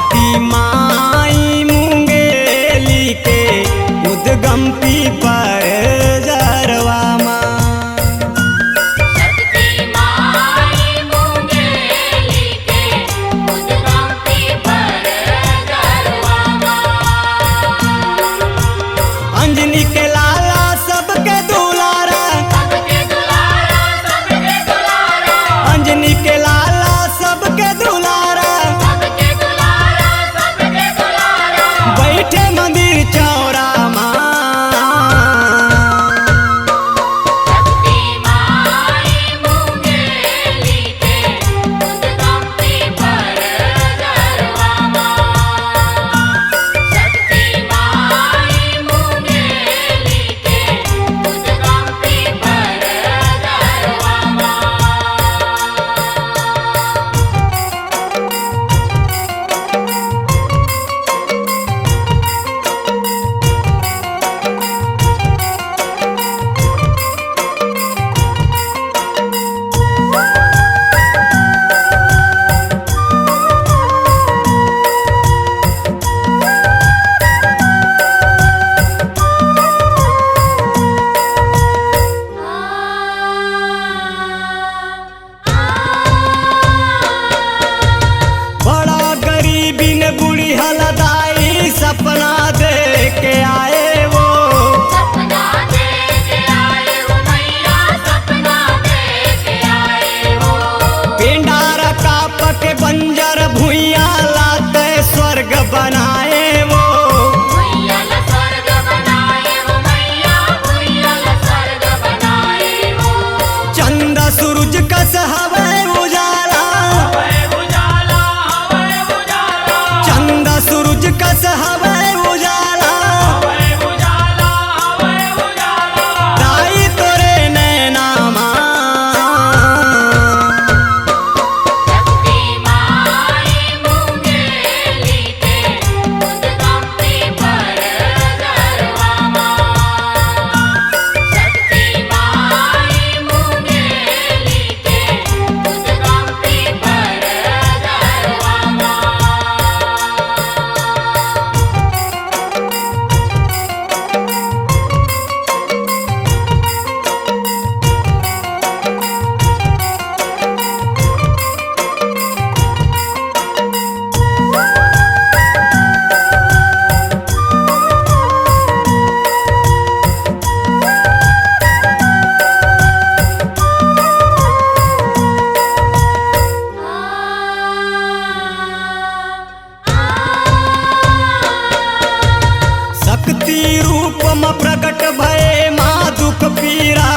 शक्ति माई मुंगेली के उद्गम पीपर जरवा माँ। शक्ति माई मुंगेली के उद्गम पीपर जरवा माँ। अंजनी के लाला सबके दुलारा, सबके दुलारा, सबके दुलारा, अंजनी के लाला सबके दुलारा, सबके दुलारा, सबके दुलारा। बैठे मंदिर चौरा माँ। शक्ति माई मुंगेली के उद्गम पीपर जरवा माँ। शक्ति माई मुंगेली के उद्गम पीपर जरवा माँ। बड़ा गरीबी ने बुढ़ी हलदाई सपना दे के आए वो। सपना देख आए हो मैया, सपना देख आए हो। पिंडारा काप के बंजर भुइया लाते स्वर्ग बनाए वो। भुइयल स्वर्ग बनाए हो मैया, भुइयल स्वर्ग बनाए हो। चंद सूरज कस हवे उजाला, चंद सूरज कस हवे उजाला, दाई तोरे नैना माँ। शक्ति माई मुंगेली के उद्गम पीपर जरवा माँ। शक्ति माई मुंगेली के उद्गम पीपर जरवा माँ। शक्ति रूप में प्रकट भये माँ दुख पीरा